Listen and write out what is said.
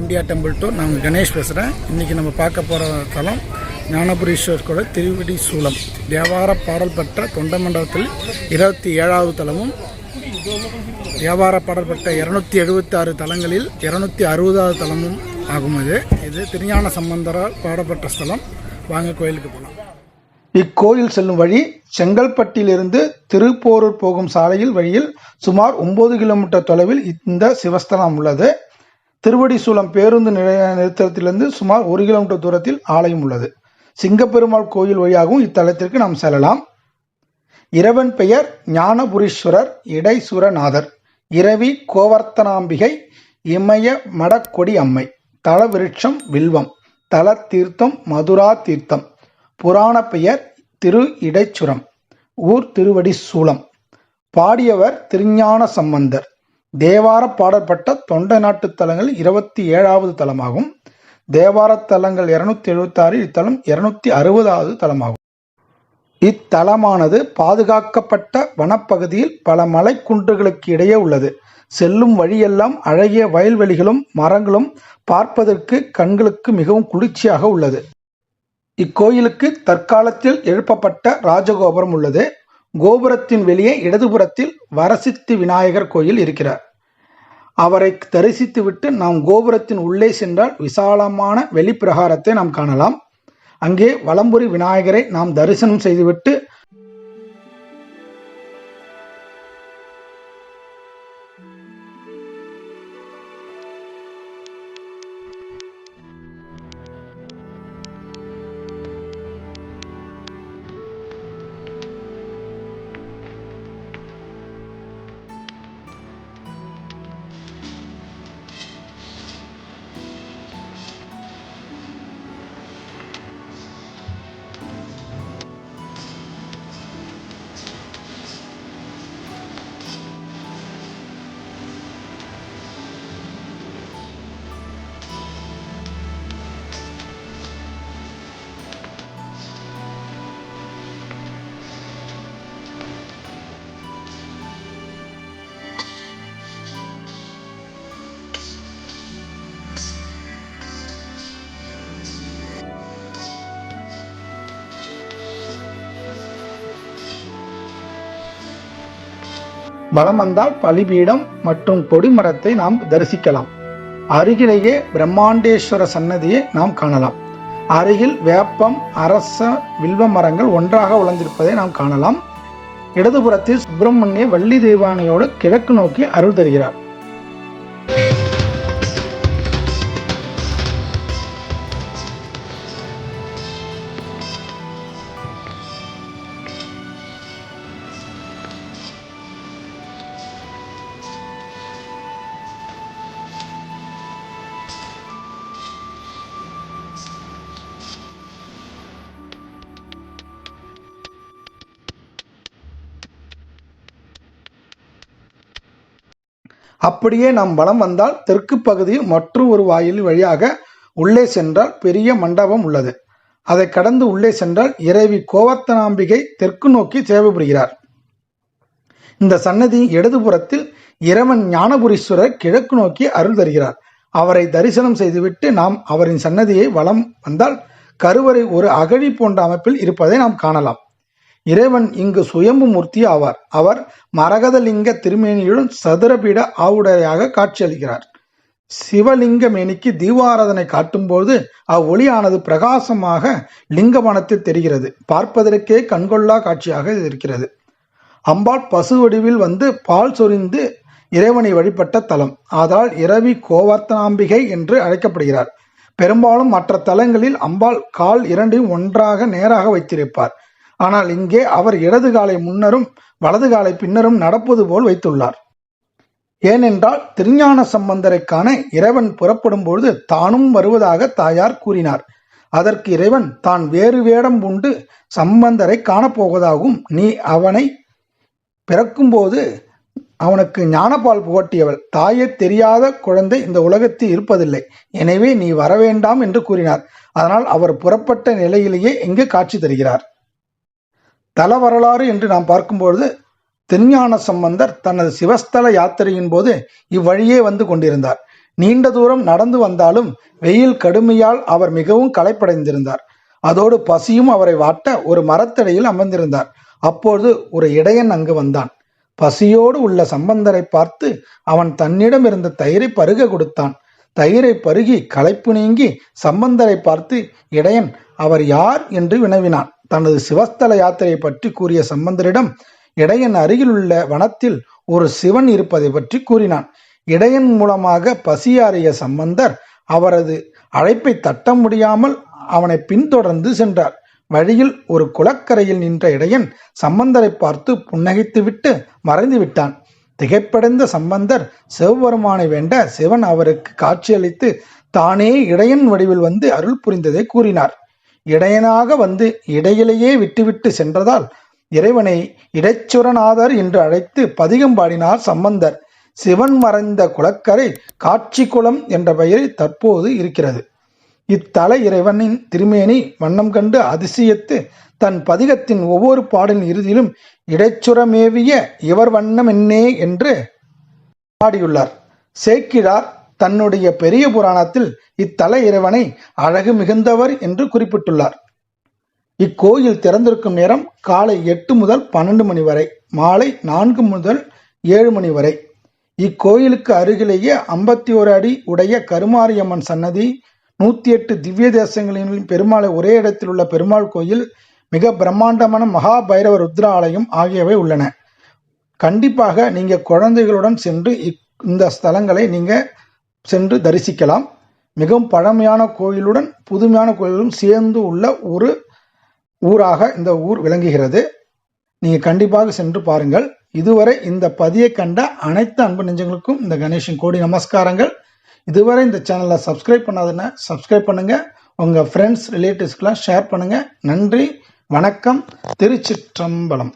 India temple to நான் கணேஷ் பேசுகிறேன். இன்றைக்கி நம்ம பார்க்க போகிற தலம் ஞானபுரீஸ்வரர் கோயில் திருவடி சூலம். தேவார பாடல் பெற்ற தொண்ட மண்டலத்தில் 27வது தலமும், தேவார பாடல் பெற்ற 276 தலங்களில் 260வது தலமும் ஆகும். இது திருஞான சம்பந்தரால் பாடப்பட்ட ஸ்தலம். வாங்க கோயிலுக்கு போகலாம். இக்கோயில் செல்லும் வழி செங்கல்பட்டிலிருந்து திருப்போரூர் போகும் சாலையில் வழியில் சுமார் 9 கிலோமீட்டர் தொலைவில் இந்த சிவஸ்தலம் உள்ளது. திருவடி சூலம் பேருந்து நிறுத்தத்திலிருந்து சுமார் 1 கிலோமீட்டர் தூரத்தில் ஆலயம் உள்ளது. சிங்கப்பெருமாள் கோயில் வழியாகவும் இத்தலத்திற்கு நாம் செல்லலாம். இறைவன் பெயர் ஞானபுரீஸ்வரர் இடைசுரநாதர். இரவி கோவர்த்தனாம்பிகை இமய மடக்கொடி அம்மை. தல விருட்சம் வில்வம். தல தீர்த்தம் மதுரா தீர்த்தம். புராண பெயர் திரு இடைச்சுரம். ஊர் திருவடி சூலம். பாடியவர் திருஞான சம்பந்தர். தேவார பாடப்பட்ட தொண்டை நாட்டு தலங்கள் 27வது தலமாகும். தேவார தலங்கள் 276, இத்தலம் 260வது தலமாகும். இத்தலமானது பாதுகாக்கப்பட்ட வனப்பகுதியில் பல மலைக்குன்றுகளுக்கு இடையே உள்ளது. செல்லும் வழியெல்லாம் அழகிய வயல்வெளிகளும் மரங்களும் பார்ப்பதற்கு கண்களுக்கு மிகவும் குளிர்ச்சியாக உள்ளது. இக்கோயிலுக்கு தற்காலத்தில் எழுப்பப்பட்ட ராஜகோபுரம் உள்ளது. கோபுரத்தின் வெளியே இடதுபுறத்தில் வரசித்தி விநாயகர் கோயில் இருக்கிறார். அவரை தரிசித்துவிட்டு நாம் கோபுரத்தின் உள்ளே சென்றால் விசாலமான வெளிப்பிரகாரத்தை நாம் காணலாம். அங்கே வலம்புரி விநாயகரை நாம் தரிசனம் செய்துவிட்டு வலம் வந்தால் பலிபீடம் மற்றும் கொடிமரத்தை நாம் தரிசிக்கலாம். அருகிலேயே பிரம்மாண்டேஸ்வர சன்னதியை நாம் காணலாம். அருகில் வேப்பம், அரச, வில்வ மரங்கள் ஒன்றாக வளர்ந்திருப்பதை நாம் காணலாம். இடதுபுறத்தில் சுப்பிரமணிய வள்ளி தெய்வானையோடு கிழக்கு நோக்கி அருள் தருகிறார். அப்படியே நாம் வலம் வந்தால் தெற்கு பகுதியில் மற்றும் ஒரு வாயில் வழியாக உள்ளே சென்றால் பெரிய மண்டபம் உள்ளது. அதை கடந்து உள்ளே சென்றால் இறைவி கோவர்த்தனாம்பிகை தெற்கு நோக்கி சேவை புரிகிறார். இந்த சன்னதியின் இடதுபுறத்தில் இறைவன் ஞானபுரீஸ்வரர் கிழக்கு நோக்கி அருள் தருகிறார். அவரை தரிசனம் செய்துவிட்டு நாம் அவரின் சன்னதியை வலம் வந்தால் கருவறை ஒரு அகழி போன்ற அமைப்பில் இருப்பதை நாம் காணலாம். இறைவன் இங்கு சுயம்பு மூர்த்தி ஆவார். அவர் மரகதலிங்க திருமேனியுடன் சதுரபீட ஆவுடையாக காட்சியளிக்கிறார். சிவலிங்க மேனிக்கு தீபாராதனை காட்டும்போது அவ்வொளியானது பிரகாசமாக லிங்கமனத்தில் தெரிகிறது. பார்ப்பதற்கே கண்கொள்ளா காட்சியாக இருக்கிறது. அம்பாள் பசு வடிவில் வந்து பால் சொரிந்து இறைவனை வழிபட்ட தலம். ஆதலால் இரவி கோவர்த்தனாம்பிகை என்று அழைக்கப்படுகிறார். பெரும்பாலும் மற்ற தலங்களில் அம்பாள் கால் இரண்டையும் ஒன்றாக நேராக வைத்திருப்பார். ஆனால் இங்கே அவர் இடது காலை முன்னரும் வலது காலை பின்னரும் நடப்பது போல் வைத்துள்ளார். ஏனென்றால் திருஞான சம்பந்தரை காண இறைவன் புறப்படும் பொழுது தானும் வருவதாக தாயார் கூறினார். அதற்கு இறைவன் தான் வேறு வேடம் பூண்டு சம்பந்தரை காணப்போவதாகவும், நீ அவனை பிறக்கும்போது அவனுக்கு ஞானப்பால் புகட்டியவள், தாயே தெரியாத குழந்தை இந்த உலகத்தில் இருப்பதில்லை, எனவே நீ வரவேண்டாம் என்று கூறினார். அதனால் அவர் புறப்பட்ட நிலையிலேயே இங்கு காட்சி தருகிறார். தல வரலாறு என்று நாம் பார்க்கும்பொழுது திருஞான சம்பந்தர் தனது சிவஸ்தல யாத்திரையின் போது இவ்வழியே வந்து கொண்டிருந்தார். நீண்ட தூரம் நடந்து வந்தாலும் வெயில் கடுமையால் அவர் மிகவும் களைப்படைந்திருந்தார். அதோடு பசியும் அவரை வாட்ட ஒரு மரத்தடியில் அமர்ந்திருந்தார். அப்பொழுது ஒரு இடையன் அங்கு வந்தான். பசியோடு உள்ள சம்பந்தரை பார்த்து அவன் தன்னிடம் இருந்த தயிரை பருக கொடுத்தான். தயிரை பருகி களைப்பு நீங்கி சம்பந்தரை பார்த்து இடையன் அவர் யார் என்று வினவினான். தனது சிவஸ்தல யாத்திரையை பற்றி கூறிய சம்பந்தரிடம் இடையன் அருகிலுள்ள வனத்தில் ஒரு சிவன் இருப்பதை பற்றி கூறினான். இடையன் மூலமாக பசியாறிய சம்பந்தர் அவரது அழைப்பை தட்ட முடியாமல் அவனை பின்தொடர்ந்து சென்றார். வழியில் ஒரு குளக்கரையில் நின்ற இடையன் சம்பந்தரை பார்த்து புன்னகைத்துவிட்டு மறைந்து விட்டான். திகைப்படைந்த சம்பந்தர் சிவபெருமானை வேண்ட சிவன் அவருக்கு காட்சியளித்து தானே இடையன் வடிவில் வந்து அருள் புரிந்ததை கூறினார். இடையனாக வந்து இடையிலேயே விட்டுவிட்டு சென்றதால் இறைவனை இடைச்சுரநாதர் என்று அழைத்து பதிகம் பாடினார் சம்பந்தர். சிவன் மறைந்த குளக்கரை காட்சி குளம் என்ற பெயரில் தற்போது இருக்கிறது. இத்தல இறைவனின் திருமேனி வண்ணம் கண்டு அதிசயித்து தன் பதிகத்தின் ஒவ்வொரு பாடலின் இறுதியிலும் இடைச்சுரமேவிய இவர் வண்ணம் என்னே என்று பாடியுள்ளார். சேக்கிழார் தன்னுடைய பெரிய புராணத்தில் இத்தல இறைவனை அழகு மிகுந்தவர் என்று குறிப்பிட்டுள்ளார். இக்கோயில் திறந்திருக்கும் நேரம் காலை 8 முதல் 12 மணி வரை, மாலை 4 முதல் 7 மணி வரை. இக்கோயிலுக்கு அருகிலேயே 51 அடி உடைய கருமாரியம்மன் சன்னதி, 108 திவ்ய தேசங்களின் பெருமாளை ஒரே இடத்தில் உள்ள பெருமாள் கோயில், மிக பிரம்மாண்டமான மகா பைரவ ருத்ர ஆலயம் ஆகியவை உள்ளன. கண்டிப்பாக நீங்க குழந்தைகளுடன் சென்று இந்த ஸ்தலங்களை நீங்க சென்று தரிசிக்கலாம். மிகவும் பழமையான கோயிலுடன் புதுமையான கோயிலும் சேர்ந்து உள்ள ஒரு ஊராக இந்த ஊர் விளங்குகிறது. நீங்க கண்டிப்பாக சென்று பாருங்கள். இதுவரை இந்த பதியை கண்ட அனைத்து அன்பு நெஞ்சங்களுக்கும் இந்த கணேஷின் கோடி நமஸ்காரங்கள். இதுவரை இந்த சேனலை சப்ஸ்கிரைப் பண்ணாதுன்னா சப்ஸ்கிரைப் பண்ணுங்க. உங்க ஃப்ரெண்ட்ஸ் ரிலேட்டிவ்ஸ்க்கெல்லாம் ஷேர் பண்ணுங்க. நன்றி, வணக்கம், திருச்சிற்றம்பலம்.